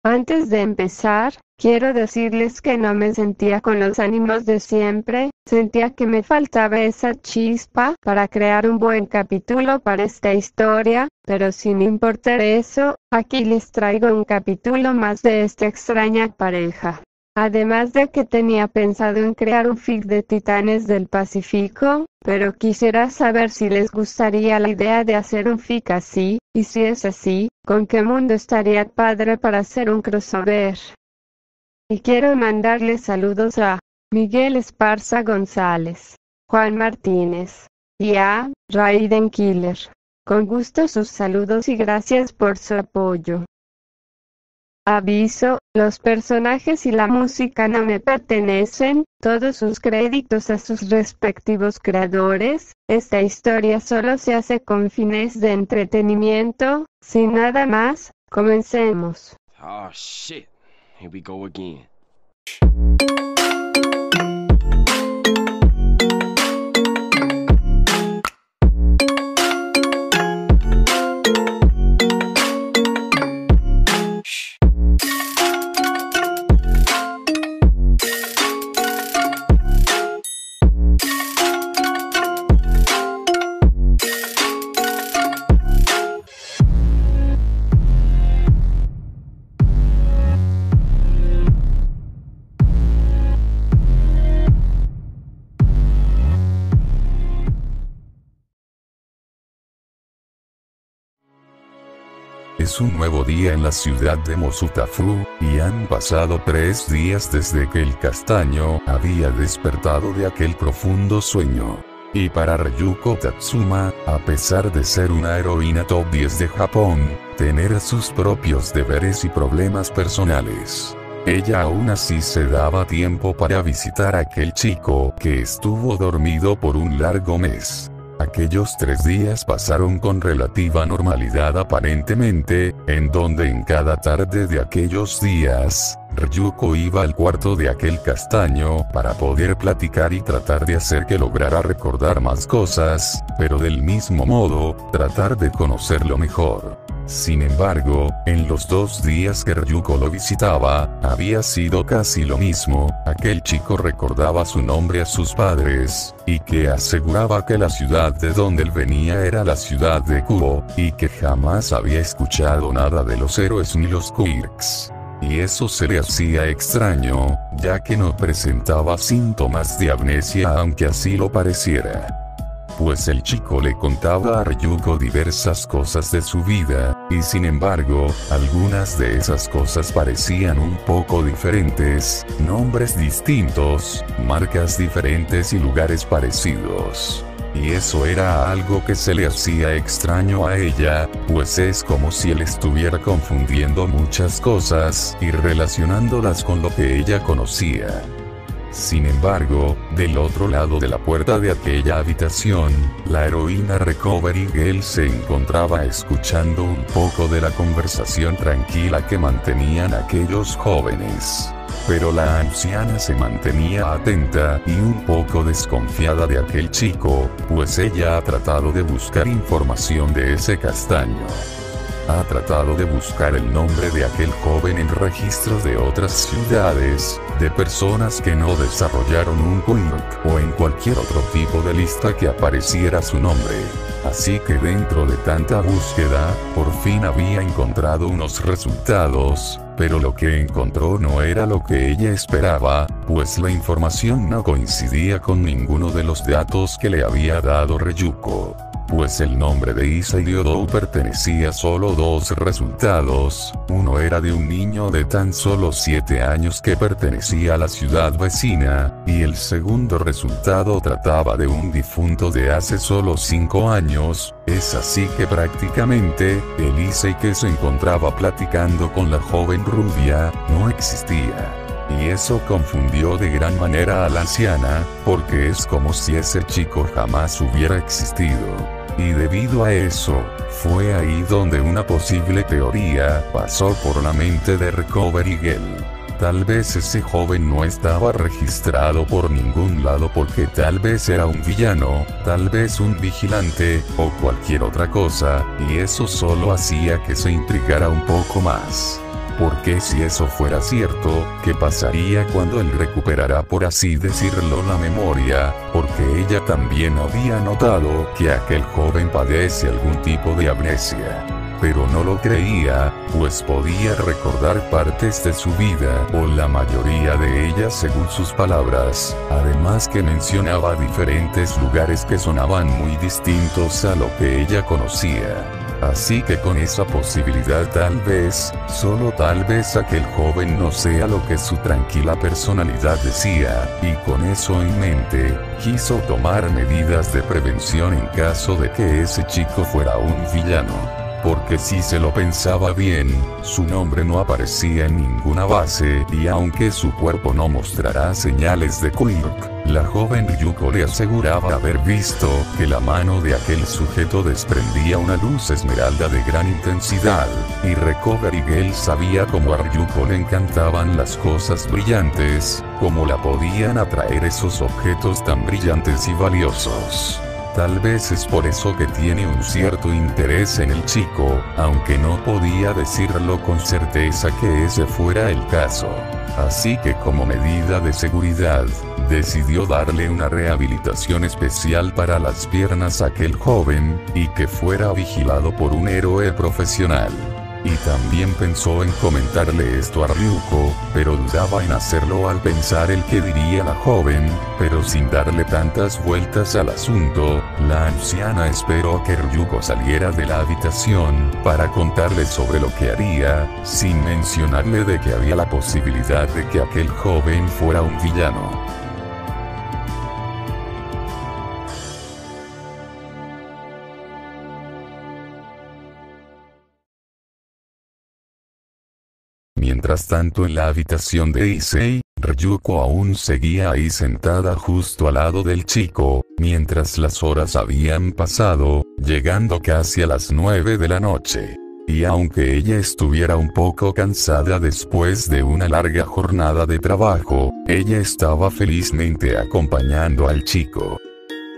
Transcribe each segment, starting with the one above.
Antes de empezar, quiero decirles que no me sentía con los ánimos de siempre, sentía que me faltaba esa chispa para crear un buen capítulo para esta historia, pero sin importar eso, aquí les traigo un capítulo más de esta extraña pareja. Además de que tenía pensado en crear un fic de Titanes del Pacífico, pero quisiera saber si les gustaría la idea de hacer un fic así, y si es así, ¿con qué mundo estaría padre para hacer un crossover? Y quiero mandarles saludos a Miguel Esparza González, Juan Martínez y a Raiden Killer. Con gusto sus saludos y gracias por su apoyo. Aviso, los personajes y la música no me pertenecen, todos sus créditos a sus respectivos creadores, esta historia solo se hace con fines de entretenimiento, sin nada más, comencemos. Oh shit, here we go again. Es un nuevo día en la ciudad de Mosutafu, y han pasado 3 días desde que el castaño había despertado de aquel profundo sueño. Y para Ryuko Tatsuma, a pesar de ser una heroína top 10 de Japón, tener sus propios deberes y problemas personales, ella aún así se daba tiempo para visitar a aquel chico que estuvo dormido por un largo mes. Aquellos 3 días pasaron con relativa normalidad aparentemente, en donde en cada tarde de aquellos días, Ryuko iba al cuarto de aquel castaño para poder platicar y tratar de hacer que lograra recordar más cosas, pero del mismo modo, tratar de conocerlo mejor. Sin embargo, en los 2 días que Ryuko lo visitaba, había sido casi lo mismo. Aquel chico recordaba su nombre a sus padres, y que aseguraba que la ciudad de donde él venía era la ciudad de Kubo, y que jamás había escuchado nada de los héroes ni los quirks. Y eso se le hacía extraño, ya que no presentaba síntomas de amnesia aunque así lo pareciera. Pues el chico le contaba a Ryuko diversas cosas de su vida, y sin embargo, algunas de esas cosas parecían un poco diferentes, nombres distintos, marcas diferentes y lugares parecidos. Y eso era algo que se le hacía extraño a ella, pues es como si él estuviera confundiendo muchas cosas y relacionándolas con lo que ella conocía. Sin embargo, del otro lado de la puerta de aquella habitación, la heroína Recovery Girl se encontraba escuchando un poco de la conversación tranquila que mantenían aquellos jóvenes. Pero la anciana se mantenía atenta y un poco desconfiada de aquel chico, pues ella ha tratado de buscar información de ese castaño. Ha tratado de buscar el nombre de aquel joven en registros de otras ciudades, de personas que no desarrollaron un quirk o en cualquier otro tipo de lista que apareciera su nombre. Así que dentro de tanta búsqueda, por fin había encontrado unos resultados, pero lo que encontró no era lo que ella esperaba, pues la información no coincidía con ninguno de los datos que le había dado Ryuko. Pues el nombre de Issei Ryodou pertenecía solo 2 resultados, uno era de un niño de tan solo 7 años que pertenecía a la ciudad vecina, y el segundo resultado trataba de un difunto de hace solo 5 años, es así que prácticamente, el Issei que se encontraba platicando con la joven rubia, no existía. Y eso confundió de gran manera a la anciana, porque es como si ese chico jamás hubiera existido. Y debido a eso, fue ahí donde una posible teoría pasó por la mente de Recovery Girl. Tal vez ese joven no estaba registrado por ningún lado porque tal vez era un villano, tal vez un vigilante, o cualquier otra cosa, y eso solo hacía que se intrigara un poco más. Porque si eso fuera cierto, ¿qué pasaría cuando él recuperara, por así decirlo, la memoria? Porque ella también había notado que aquel joven padece algún tipo de amnesia. Pero no lo creía, pues podía recordar partes de su vida, o la mayoría de ellas según sus palabras, además que mencionaba diferentes lugares que sonaban muy distintos a lo que ella conocía. Así que con esa posibilidad tal vez, solo tal vez aquel joven no sea lo que su tranquila personalidad decía, y con eso en mente, quiso tomar medidas de prevención en caso de que ese chico fuera un villano. Porque si se lo pensaba bien, su nombre no aparecía en ninguna base, y aunque su cuerpo no mostrará señales de quirk, la joven Ryuko le aseguraba haber visto que la mano de aquel sujeto desprendía una luz esmeralda de gran intensidad, y Recovery Girl sabía cómo a Ryuko le encantaban las cosas brillantes, cómo la podían atraer esos objetos tan brillantes y valiosos. Tal vez es por eso que tiene un cierto interés en el chico, aunque no podía decirlo con certeza que ese fuera el caso. Así que como medida de seguridad, decidió darle una rehabilitación especial para las piernas a aquel joven, y que fuera vigilado por un héroe profesional. Y también pensó en comentarle esto a Ryuko, pero dudaba en hacerlo al pensar el que diría la joven, pero sin darle tantas vueltas al asunto, la anciana esperó a que Ryuko saliera de la habitación, para contarle sobre lo que haría, sin mencionarle de que había la posibilidad de que aquel joven fuera un villano. Mientras tanto en la habitación de Issei, Ryuko aún seguía ahí sentada justo al lado del chico, mientras las horas habían pasado, llegando casi a las 9 de la noche. Y aunque ella estuviera un poco cansada después de una larga jornada de trabajo, ella estaba felizmente acompañando al chico.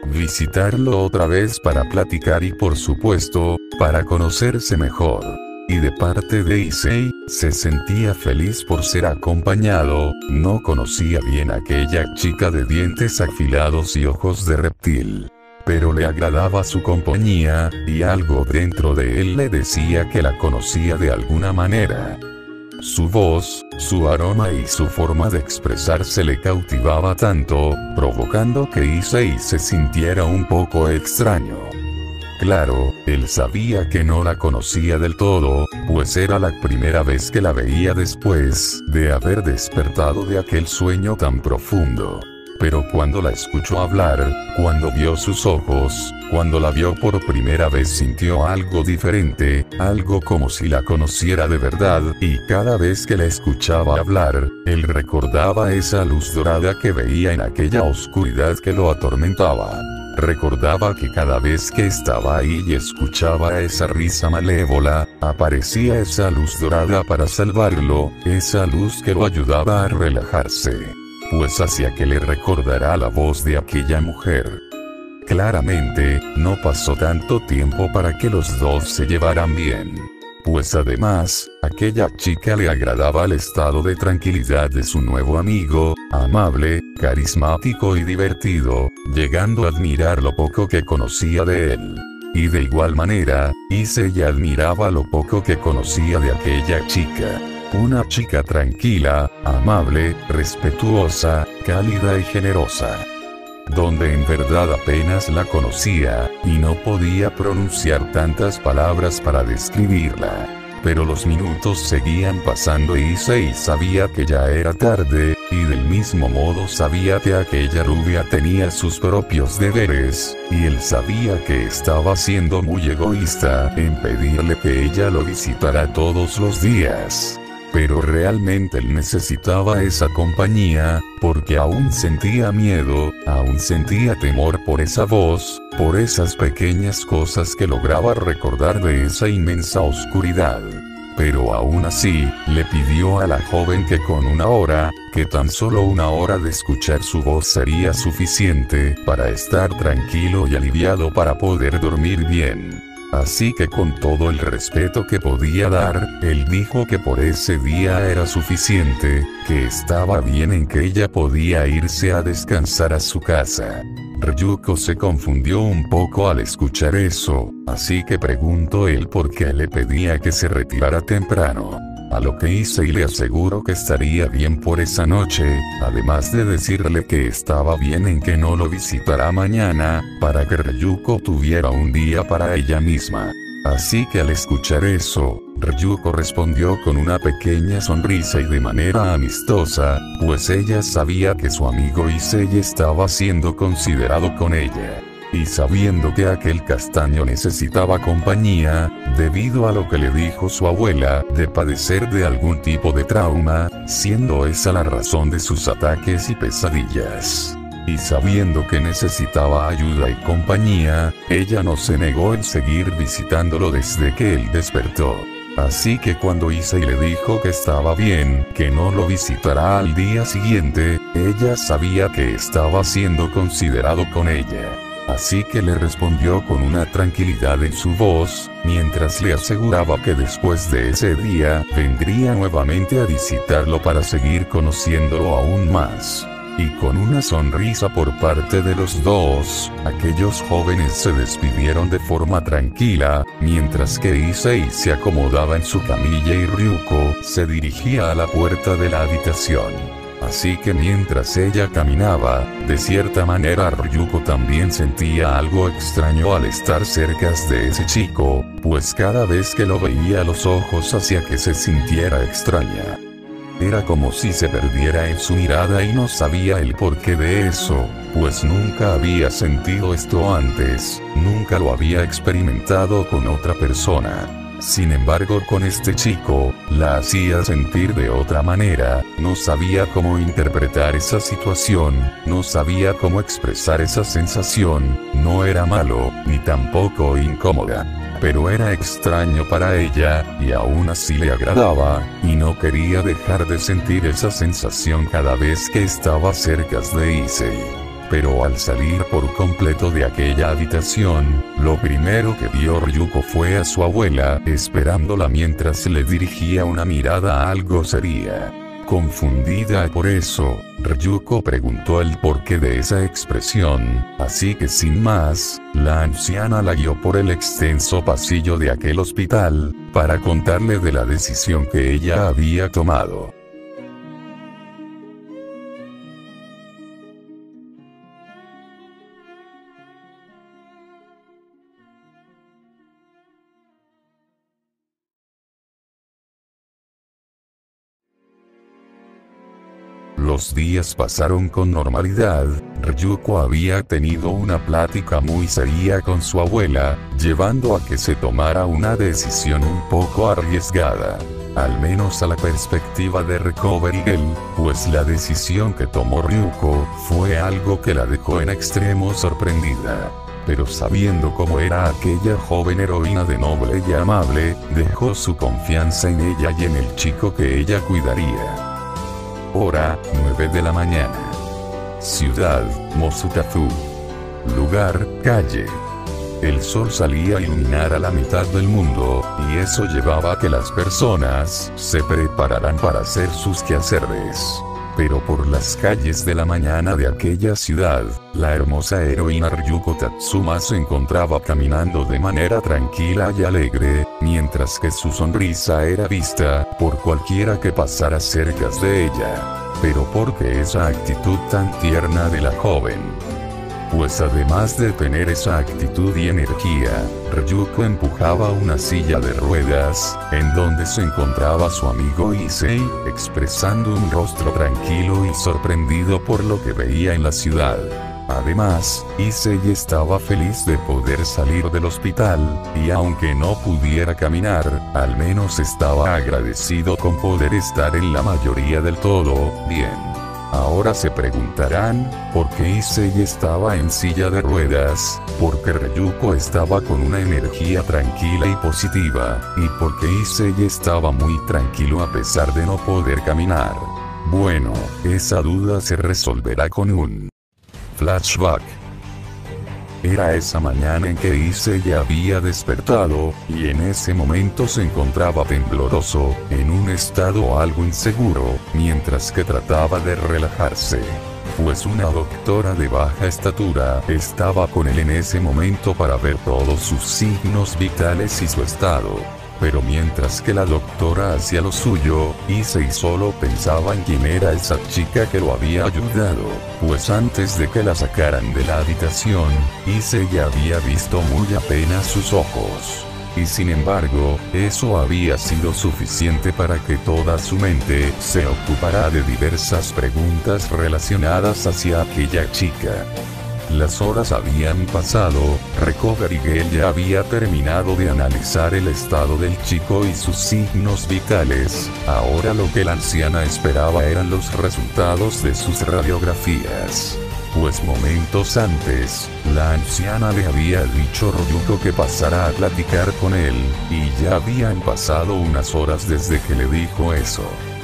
Visitarlo otra vez para platicar y por supuesto, para conocerse mejor. Y de parte de Issei, se sentía feliz por ser acompañado, no conocía bien a aquella chica de dientes afilados y ojos de reptil. Pero le agradaba su compañía, y algo dentro de él le decía que la conocía de alguna manera. Su voz, su aroma y su forma de expresarse le cautivaba tanto, provocando que Issei se sintiera un poco extraño. Claro, él sabía que no la conocía del todo, pues era la primera vez que la veía después de haber despertado de aquel sueño tan profundo. Pero cuando la escuchó hablar, cuando vio sus ojos, cuando la vio por primera vez sintió algo diferente, algo como si la conociera de verdad, y cada vez que la escuchaba hablar, él recordaba esa luz dorada que veía en aquella oscuridad que lo atormentaba. Recordaba que cada vez que estaba ahí y escuchaba esa risa malévola, aparecía esa luz dorada para salvarlo, esa luz que lo ayudaba a relajarse. Pues hacía que le recordara la voz de aquella mujer. Claramente, no pasó tanto tiempo para que los dos se llevaran bien. Pues además, aquella chica le agradaba el estado de tranquilidad de su nuevo amigo, amable, carismático y divertido, llegando a admirar lo poco que conocía de él. Y de igual manera, Issei admiraba lo poco que conocía de aquella chica. Una chica tranquila, amable, respetuosa, cálida y generosa. Donde en verdad apenas la conocía, y no podía pronunciar tantas palabras para describirla. Pero los minutos seguían pasando y Issei sabía que ya era tarde, y del mismo modo sabía que aquella rubia tenía sus propios deberes, y él sabía que estaba siendo muy egoísta en pedirle que ella lo visitara todos los días. Pero realmente él necesitaba esa compañía, porque aún sentía miedo, aún sentía temor por esa voz, por esas pequeñas cosas que lograba recordar de esa inmensa oscuridad. Pero aún así, le pidió a la joven que con una hora, que tan solo una hora de escuchar su voz sería suficiente para estar tranquilo y aliviado para poder dormir bien. Así que con todo el respeto que podía dar, él dijo que por ese día era suficiente, que estaba bien en que ella podía irse a descansar a su casa. Ryuko se confundió un poco al escuchar eso, así que preguntó él por qué le pedía que se retirara temprano. A lo que Issei le aseguró que estaría bien por esa noche, además de decirle que estaba bien en que no lo visitará mañana, para que Ryuko tuviera un día para ella misma. Así que al escuchar eso, Ryuko respondió con una pequeña sonrisa y de manera amistosa, pues ella sabía que su amigo Issei estaba siendo considerado con ella. Y sabiendo que aquel castaño necesitaba compañía, debido a lo que le dijo su abuela, de padecer de algún tipo de trauma, siendo esa la razón de sus ataques y pesadillas. Y sabiendo que necesitaba ayuda y compañía, ella no se negó en seguir visitándolo desde que él despertó. Así que cuando Issei le dijo que estaba bien, que no lo visitará al día siguiente, ella sabía que estaba siendo considerado con ella. Así que le respondió con una tranquilidad en su voz, mientras le aseguraba que después de ese día, vendría nuevamente a visitarlo para seguir conociéndolo aún más. Y con una sonrisa por parte de los dos, aquellos jóvenes se despidieron de forma tranquila, mientras que Issei se acomodaba en su camilla y Ryuko se dirigía a la puerta de la habitación. Así que mientras ella caminaba, de cierta manera Ryuko también sentía algo extraño al estar cerca de ese chico, pues cada vez que lo veía los ojos hacía que se sintiera extraña. Era como si se perdiera en su mirada y no sabía el porqué de eso, pues nunca había sentido esto antes, nunca lo había experimentado con otra persona. Sin embargo, con este chico, la hacía sentir de otra manera, no sabía cómo interpretar esa situación, no sabía cómo expresar esa sensación, no era malo, ni tampoco incómoda. Pero era extraño para ella, y aún así le agradaba, y no quería dejar de sentir esa sensación cada vez que estaba cerca de Issei. Pero al salir por completo de aquella habitación, lo primero que vio Ryuko fue a su abuela, esperándola mientras le dirigía una mirada algo seria. Confundida por eso, Ryuko preguntó el porqué de esa expresión, así que sin más, la anciana la guió por el extenso pasillo de aquel hospital, para contarle de la decisión que ella había tomado. Los días pasaron con normalidad. Ryuko había tenido una plática muy seria con su abuela, llevando a que se tomara una decisión un poco arriesgada. Al menos a la perspectiva de Recovery Girl, pues la decisión que tomó Ryuko fue algo que la dejó en extremo sorprendida. Pero sabiendo cómo era aquella joven heroína de noble y amable, dejó su confianza en ella y en el chico que ella cuidaría. Hora, 9 de la mañana. Ciudad, Mosutafu. Lugar, calle. El sol salía a iluminar a la mitad del mundo, y eso llevaba a que las personas se prepararan para hacer sus quehaceres. Pero por las calles de la mañana de aquella ciudad, la hermosa heroína Ryuko Tatsuma se encontraba caminando de manera tranquila y alegre, mientras que su sonrisa era vista por cualquiera que pasara cerca de ella. Pero ¿por qué esa actitud tan tierna de la joven? Pues además de tener esa actitud y energía, Ryuko empujaba una silla de ruedas, en donde se encontraba su amigo Issei, expresando un rostro tranquilo y sorprendido por lo que veía en la ciudad. Además, Issei estaba feliz de poder salir del hospital, y aunque no pudiera caminar, al menos estaba agradecido con poder estar en la mayoría del todo bien. Ahora se preguntarán, ¿por qué Issei estaba en silla de ruedas? Porque Ryuko estaba con una energía tranquila y positiva, y porque Issei estaba muy tranquilo a pesar de no poder caminar. Bueno, esa duda se resolverá con un flashback. Era esa mañana en que Issei ya había despertado, y en ese momento se encontraba tembloroso, en un estado algo inseguro, mientras que trataba de relajarse. Pues una doctora de baja estatura estaba con él en ese momento para ver todos sus signos vitales y su estado. Pero mientras que la doctora hacía lo suyo, Issei solo pensaba en quién era esa chica que lo había ayudado, pues antes de que la sacaran de la habitación, Issei ya había visto muy apenas sus ojos. Y sin embargo, eso había sido suficiente para que toda su mente se ocupara de diversas preguntas relacionadas hacia aquella chica. Las horas habían pasado, Recovery Girl ya había terminado de analizar el estado del chico y sus signos vitales. Ahora lo que la anciana esperaba eran los resultados de sus radiografías. Pues momentos antes, la anciana le había dicho a Ryuko que pasara a platicar con él, y ya habían pasado unas horas desde que le dijo eso.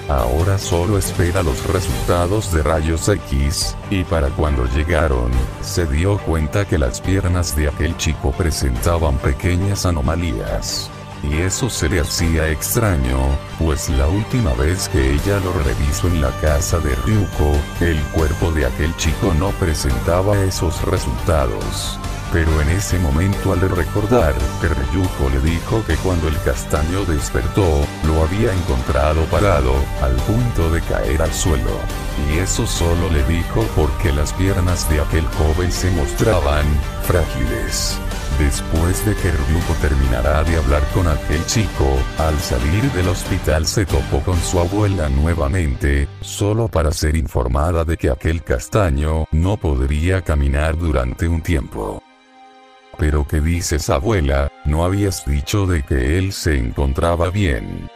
Ahora solo espera los resultados de rayos X, y para cuando llegaron, se dio cuenta que las piernas de aquel chico presentaban pequeñas anomalías. Y eso se le hacía extraño, pues la última vez que ella lo revisó en la casa de Ryuko, el cuerpo de aquel chico no presentaba esos resultados. Pero en ese momento, al recordar que Ryuko le dijo que cuando el castaño despertó, lo había encontrado parado, al punto de caer al suelo. Y eso solo le dijo porque las piernas de aquel joven se mostraban frágiles. Después de que Ryuko terminara de hablar con aquel chico, al salir del hospital se topó con su abuela nuevamente, solo para ser informada de que aquel castaño no podría caminar durante un tiempo. ¿Pero qué dices, abuela? ¿No habías dicho de que él se encontraba bien?,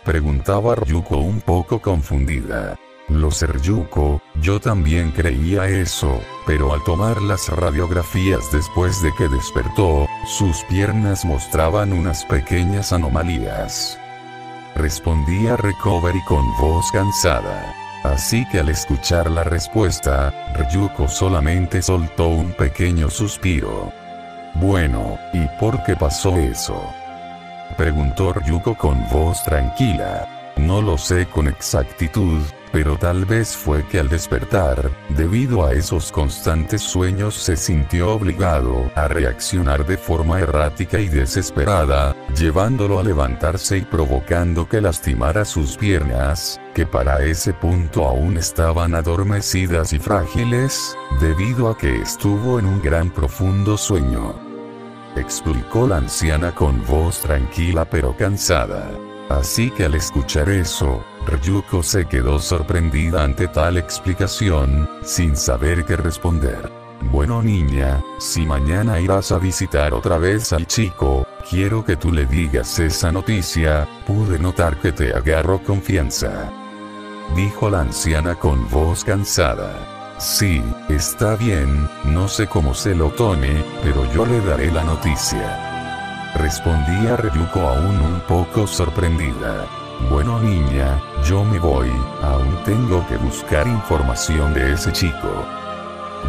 preguntaba Ryuko un poco confundida. Lo sé, Ryuko, yo también creía eso, pero al tomar las radiografías después de que despertó, sus piernas mostraban unas pequeñas anomalías. Respondía Recovery con voz cansada. Así que al escuchar la respuesta, Ryuko solamente soltó un pequeño suspiro. Bueno, ¿y por qué pasó eso?, preguntó Ryuko con voz tranquila. No lo sé con exactitud, pero tal vez fue que al despertar, debido a esos constantes sueños, se sintió obligado a reaccionar de forma errática y desesperada, llevándolo a levantarse y provocando que lastimara sus piernas, que para ese punto aún estaban adormecidas y frágiles, debido a que estuvo en un gran profundo sueño. Explicó la anciana con voz tranquila pero cansada. Así que al escuchar eso, Ryuko se quedó sorprendida ante tal explicación, sin saber qué responder. Bueno, niña, si mañana irás a visitar otra vez al chico, quiero que tú le digas esa noticia. Pude notar que te agarró confianza, dijo la anciana con voz cansada. Sí, está bien, no sé cómo se lo tome, pero yo le daré la noticia, respondía Ryuko aún un poco sorprendida. Bueno, niña, yo me voy, aún tengo que buscar información de ese chico,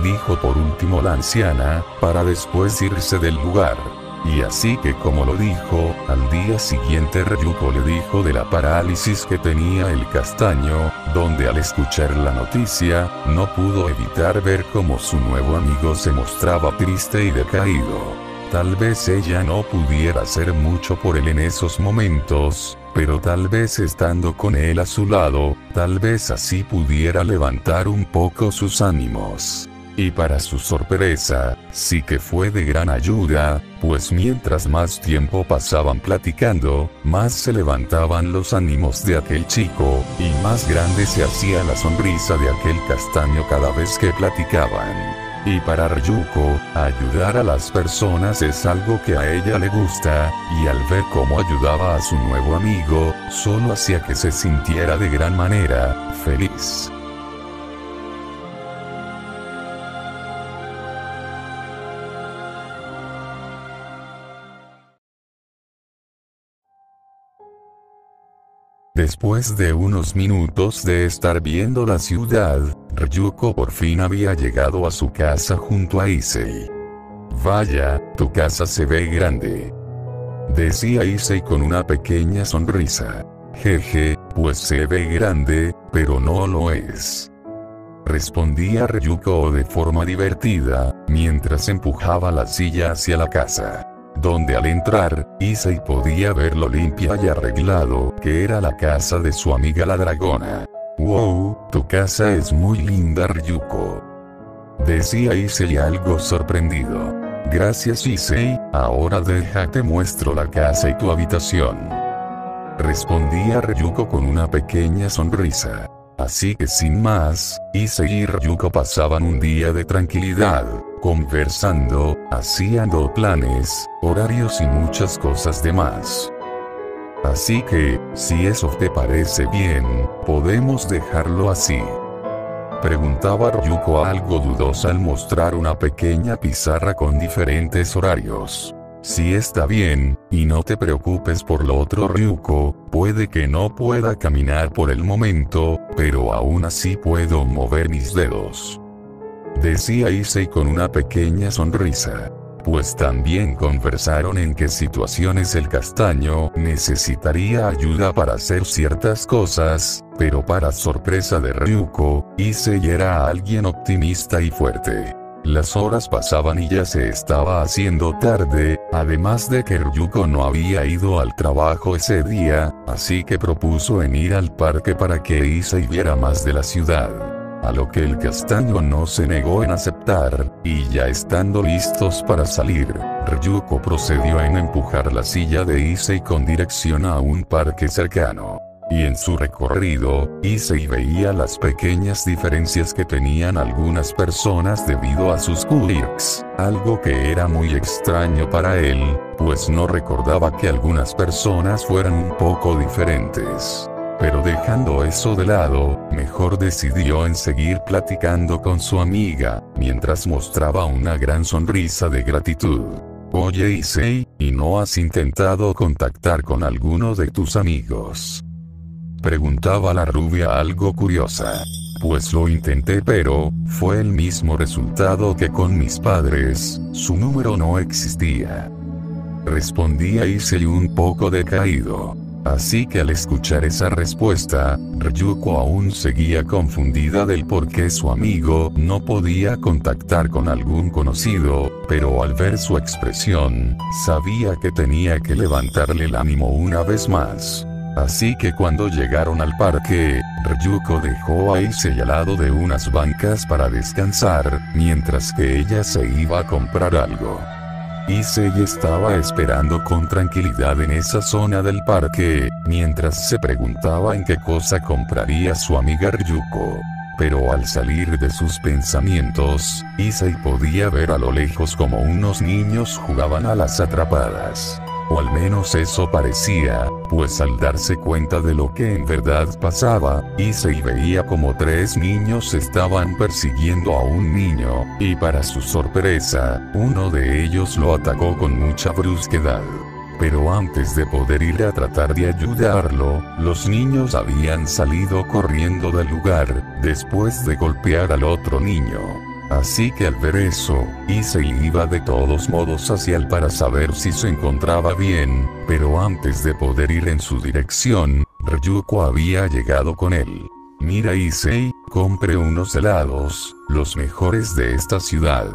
dijo por último la anciana, para después irse del lugar. Y así que como lo dijo, al día siguiente Ryuko le dijo de la parálisis que tenía el castaño, donde al escuchar la noticia, no pudo evitar ver cómo su nuevo amigo se mostraba triste y decaído. Tal vez ella no pudiera hacer mucho por él en esos momentos, pero tal vez estando con él a su lado, tal vez así pudiera levantar un poco sus ánimos. Y para su sorpresa, sí que fue de gran ayuda, pues mientras más tiempo pasaban platicando, más se levantaban los ánimos de aquel chico, y más grande se hacía la sonrisa de aquel castaño cada vez que platicaban. Y para Ryuko, ayudar a las personas es algo que a ella le gusta, y al ver cómo ayudaba a su nuevo amigo, solo hacía que se sintiera de gran manera feliz. Después de unos minutos de estar viendo la ciudad, Ryuko por fin había llegado a su casa junto a Issei. Vaya, tu casa se ve grande, decía Issei con una pequeña sonrisa. Jeje, pues se ve grande, pero no lo es, respondía Ryuko de forma divertida, mientras empujaba la silla hacia la casa, donde al entrar, Issei podía ver lo limpia y arreglado que era la casa de su amiga la dragona. Wow, tu casa es muy linda, Ryuko, decía Issei algo sorprendido. Gracias, Issei, ahora déjate muestro la casa y tu habitación, respondía Ryuko con una pequeña sonrisa. Así que sin más, Issei y Ryuko pasaban un día de tranquilidad, conversando, haciendo planes, horarios y muchas cosas demás. Así que, si eso te parece bien, podemos dejarlo así, preguntaba Ryuko algo dudosa al mostrar una pequeña pizarra con diferentes horarios. Si está bien, y no te preocupes por lo otro, Ryuko, puede que no pueda caminar por el momento, pero aún así puedo mover mis dedos, decía Issei con una pequeña sonrisa. Pues también conversaron en qué situaciones el castaño necesitaría ayuda para hacer ciertas cosas, pero para sorpresa de Ryuko, Issei era alguien optimista y fuerte. Las horas pasaban y ya se estaba haciendo tarde, además de que Ryuko no había ido al trabajo ese día, así que propuso en ir al parque para que Issei viera más de la ciudad. A lo que el castaño no se negó en aceptar, y ya estando listos para salir, Ryuko procedió en empujar la silla de Issei con dirección a un parque cercano. Y en su recorrido, Issei veía las pequeñas diferencias que tenían algunas personas debido a sus quirks, algo que era muy extraño para él, pues no recordaba que algunas personas fueran un poco diferentes. Pero dejando eso de lado, mejor decidió en seguir platicando con su amiga, mientras mostraba una gran sonrisa de gratitud. Oye, Issei, ¿y no has intentado contactar con alguno de tus amigos?, preguntaba la rubia algo curiosa. Pues lo intenté, pero fue el mismo resultado que con mis padres, su número no existía, respondía Issei un poco decaído. Así que al escuchar esa respuesta, Ryuko aún seguía confundida del por qué su amigo no podía contactar con algún conocido, pero al ver su expresión, sabía que tenía que levantarle el ánimo una vez más. Así que cuando llegaron al parque, Ryuko dejó a Issei al lado de unas bancas para descansar, mientras que ella se iba a comprar algo. Issei estaba esperando con tranquilidad en esa zona del parque, mientras se preguntaba en qué cosa compraría su amiga Ryuko. Pero al salir de sus pensamientos, Issei podía ver a lo lejos como unos niños jugaban a las atrapadas. O al menos eso parecía, pues al darse cuenta de lo que en verdad pasaba, Issei veía como 3 niños estaban persiguiendo a un niño, y para su sorpresa, uno de ellos lo atacó con mucha brusquedad. Pero antes de poder ir a tratar de ayudarlo, los niños habían salido corriendo del lugar, después de golpear al otro niño. Así que al ver eso, Issei iba de todos modos hacia él para saber si se encontraba bien, pero antes de poder ir en su dirección, Ryuko había llegado con él. Mira, Issei, compré unos helados, los mejores de esta ciudad,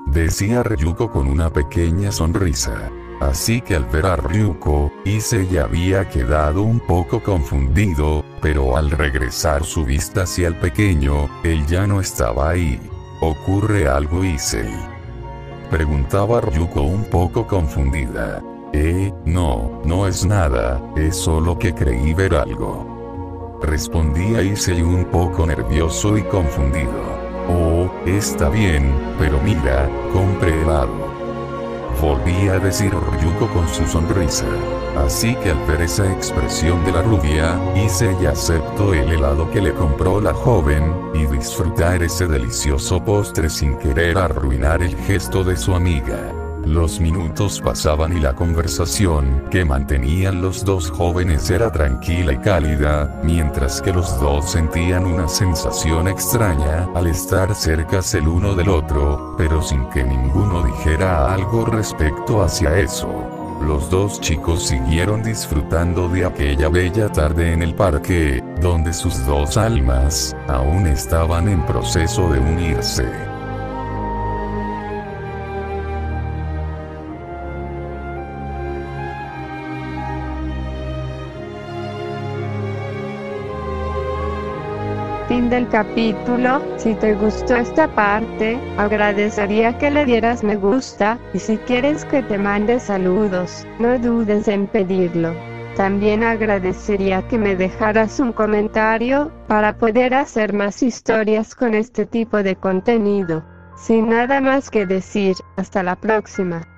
decía Ryuko con una pequeña sonrisa. Así que al ver a Ryuko, Issei había quedado un poco confundido, pero al regresar su vista hacia el pequeño, él ya no estaba ahí. ¿Ocurre algo, Issei?, preguntaba Ryuko un poco confundida. No es nada, es solo que creí ver algo, respondía Issei un poco nervioso y confundido. Oh, está bien, pero mira, compré helado, volvía a decir Ryuko con su sonrisa. Así que al ver esa expresión de la rubia, Issei aceptó el helado que le compró la joven, y disfrutar ese delicioso postre sin querer arruinar el gesto de su amiga. Los minutos pasaban y la conversación que mantenían los dos jóvenes era tranquila y cálida, mientras que los dos sentían una sensación extraña al estar cercas el uno del otro, pero sin que ninguno dijera algo respecto hacia eso. Los dos chicos siguieron disfrutando de aquella bella tarde en el parque, donde sus dos almas aún estaban en proceso de unirse. Fin del capítulo. Si te gustó esta parte, agradecería que le dieras me gusta, y si quieres que te mande saludos, no dudes en pedirlo. También agradecería que me dejaras un comentario, para poder hacer más historias con este tipo de contenido. Sin nada más que decir, hasta la próxima.